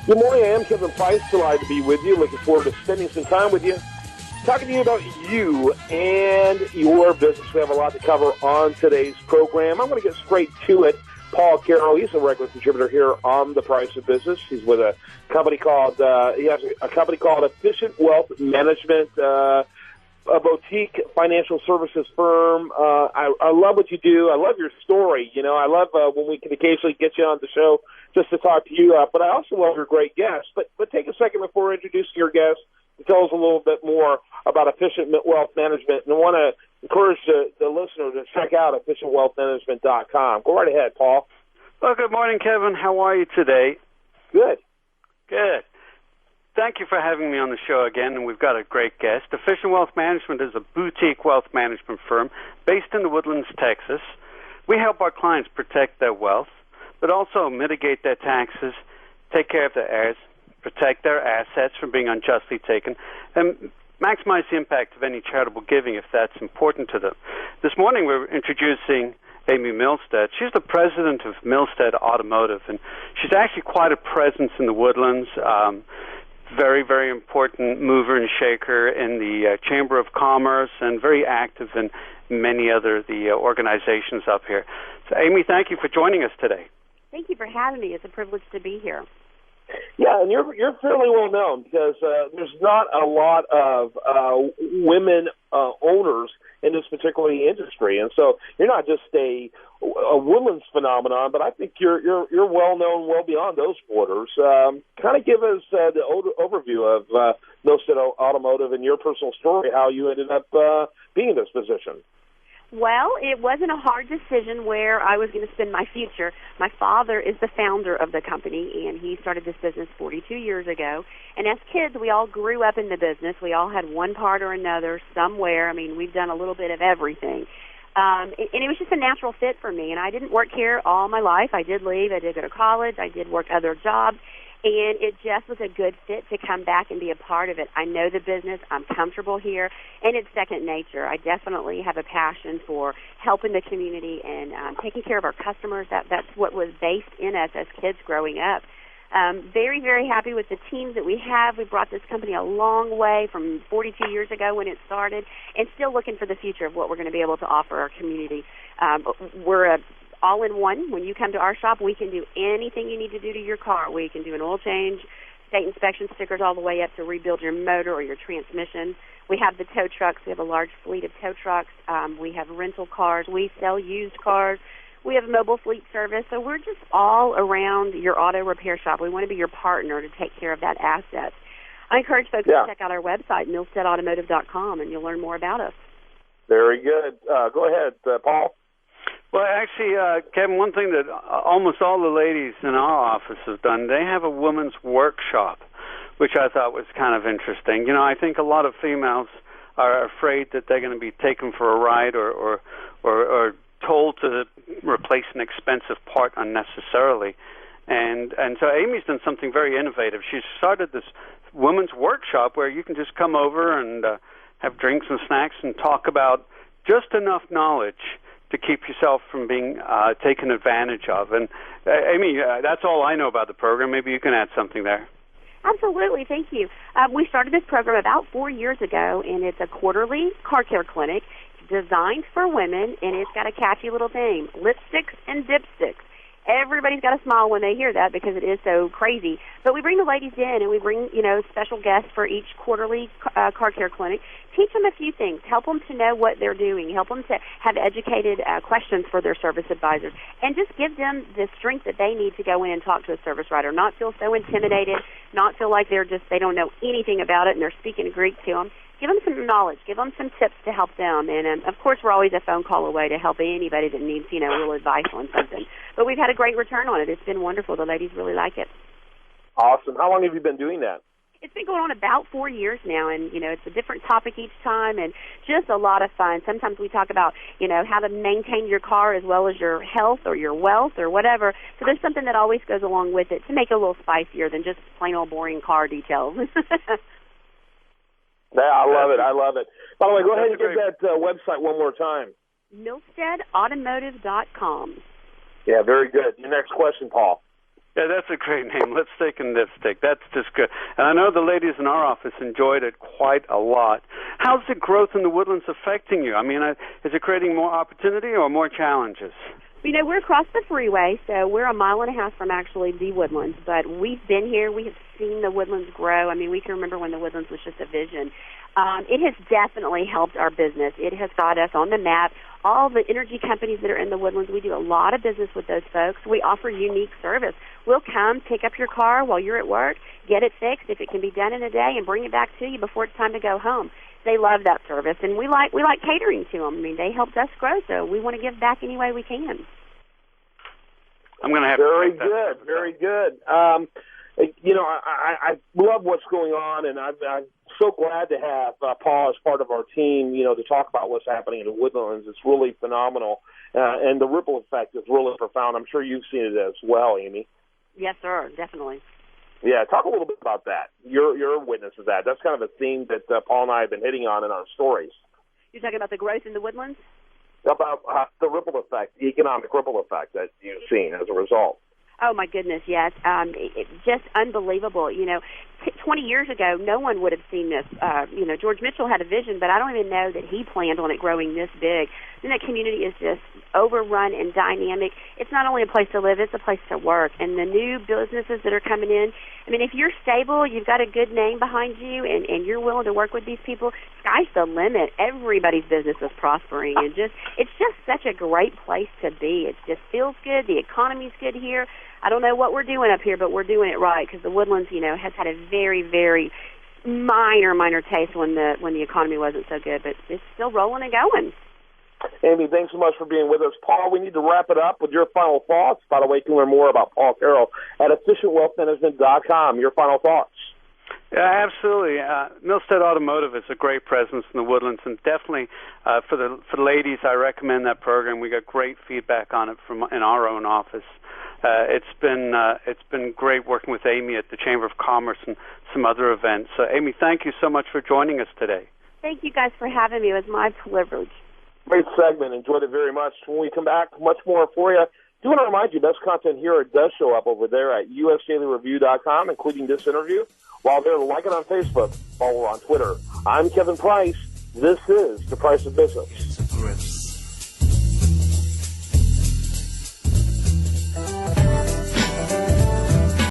Good morning. I am Kevin Price. Delighted to be with you. Looking forward to spending some time with you. Talking to you about you and your business. We have a lot to cover on today's program. I'm going to get straight to it. Paul Carroll, he's a regular contributor here on The Price of Business. He's with a company called, he has a company called Efficient Wealth Management, a boutique financial services firm. I love what you do. I love your story. You know, I love when we can occasionally get you on the show just to talk to you. But I also love your great guests. But take a second before introducing your guest to tell us a little bit more about Efficient Wealth Management. And I want to encourage the listener to check out efficientwealthmanagement.com. Go right ahead, Paul. Well, good morning, Kevin. How are you today? Good. Good. Thank you for having me on the show again, and we've got a great guest. Efficient Wealth Management is a boutique wealth management firm based in the Woodlands, Texas. We help our clients protect their wealth, but also mitigate their taxes, take care of their heirs, protect their assets from being unjustly taken, and maximize the impact of any charitable giving if that's important to them. This morning we're introducing Amy Milstead. She's the president of Milstead Automotive, and she's actually quite a presence in the Woodlands. Very, very important mover and shaker in the Chamber of Commerce and very active in many other organizations up here. So, Amy, thank you for joining us today. Thank you for having me. It's a privilege to be here. Yeah, and you're fairly well known because there's not a lot of women owners in this particular industry, and so you're not just a Woodlands phenomenon, but I think you're well known well beyond those borders. Kind of give us the overview of Milstead Automotive and your personal story, how you ended up being in this position. Well, it wasn't a hard decision where I was going to spend my future. My father is the founder of the company, and he started this business 42 years ago. And as kids, we all grew up in the business. We all had one part or another somewhere. I mean, we've done a little bit of everything. And it was just a natural fit for me. And I didn't work here all my life. I did leave. I did go to college. I did work other jobs. And it just was a good fit to come back and be a part of it. I know the business. I'm comfortable here, and it's second nature. I definitely have a passion for helping the community and taking care of our customers. That's what was based in us as kids growing up. Very, very happy with the teams that we have. We brought this company a long way from 42 years ago when it started, and still looking for the future of what we're going to be able to offer our community. We're a all-in-one. When you come to our shop, we can do anything you need to do to your car. We can do an oil change, state inspection stickers all the way up to rebuild your motor or your transmission. We have the tow trucks. We have a large fleet of tow trucks. We have rental cars. We sell used cars. We have a mobile fleet service. So we're just all around your auto repair shop. We want to be your partner to take care of that asset. I encourage folks to check out our website, milsteadautomotive.com, and you'll learn more about us. Very good. Go ahead, Paul. Well, actually, Kevin, one thing that almost all the ladies in our office have done, they have a women's workshop, which I thought was kind of interesting. You know, I think a lot of females are afraid that they're going to be taken for a ride or told to replace an expensive part unnecessarily. And so Amy's done something very innovative. She's started this women's workshop where you can just come over and have drinks and snacks and talk about just enough knowledge to keep yourself from being taken advantage of. And, Amy, that's all I know about the program. Maybe you can add something there. Absolutely. Thank you. We started this program about 4 years ago, and it's a quarterly car care clinic designed for women, and it's got a catchy little name, lipsticks and dipsticks. Everybody's got to smile when they hear that because it is so crazy. But we bring the ladies in, and we bring, special guests for each quarterly car care clinic. Teach them a few things. Help them to know what they're doing. Help them to have educated questions for their service advisors. And just give them the strength that they need to go in and talk to a service writer, not feel so intimidated, not feel like they don't know anything about it and they're speaking Greek to them. Give them some knowledge. Give them some tips to help them. And, of course, we're always a phone call away to help anybody that needs, real advice on something. But we've had a great return on it. It's been wonderful. The ladies really like it. Awesome. How long have you been doing that? It's been going on about 4 years now, and, it's a different topic each time and just a lot of fun. Sometimes we talk about, how to maintain your car as well as your health or your wealth or whatever. So there's something that always goes along with it to make it a little spicier than just plain old boring car details. Yeah, I love it. By the way, go ahead and give that website one more time. MilsteadAutomotive.com. Yeah, very good. Your next question, Paul. Yeah, that's a great name, Lipstick and Dipstick. That's just good. And I know the ladies in our office enjoyed it quite a lot. How's the growth in the Woodlands affecting you? I mean, is it creating more opportunity or more challenges? You know, we're across the freeway, so we're a mile and a half from actually the Woodlands. But we've been here. We have seen the Woodlands grow. I mean, we can remember when the Woodlands was just a vision. It has definitely helped our business. It has got us on the map. All the energy companies that are in the Woodlands, we do a lot of business with those folks. We offer unique service. We'll come, pick up your car while you're at work, get it fixed if it can be done in a day, and bring it back to you before it's time to go home. They love that service, and we like catering to them. I mean, they helped us grow, so we want to give back any way we can. I'm going to have very to good, very good. You know, I love what's going on, and I'm so glad to have Paul as part of our team, you know, to talk about what's happening in the Woodlands. It's really phenomenal, and the ripple effect is really profound. I'm sure you've seen it as well, Amy. Yes, sir, definitely. Yeah, talk a little bit about that. You're a witness of that. That's kind of a theme that Paul and I have been hitting on in our stories. You're talking about the growth in the Woodlands? About the ripple effect, the economic ripple effect that you've seen as a result. Oh, my goodness, yes. It's just unbelievable. You know, 20 years ago, no one would have seen this. You know, George Mitchell had a vision, but I don't even know that he planned on it growing this big. And that community is just overrun and dynamic. It's not only a place to live, it's a place to work. And the new businesses that are coming in, I mean, if you're stable, you've got a good name behind you, and you're willing to work with these people, sky's the limit. Everybody's business is prospering. And it's just such a great place to be. It just feels good. The economy's good here. I don't know what we're doing up here, but we're doing it right because the Woodlands, you know, has had a very, very minor taste when the economy wasn't so good, but it's still rolling and going. Amy, thanks so much for being with us. Paul, we need to wrap it up with your final thoughts. By the way, you can learn more about Paul Carroll at efficientwealthmanagement.com. Your final thoughts. Yeah, absolutely. Milstead Automotive is a great presence in the Woodlands, and definitely for the ladies, I recommend that program. We got great feedback on it in our own office. It's been great working with Amy at the Chamber of Commerce and some other events. So, Amy, thank you so much for joining us today. Thank you guys for having me. It was my privilege. Great segment. Enjoyed it very much. When we come back, much more for you. Do want to remind you, best content here does show up over there at usdailyreview.com, including this interview. While they're like it on Facebook, follow on Twitter. I'm Kevin Price. This is The Price of Business.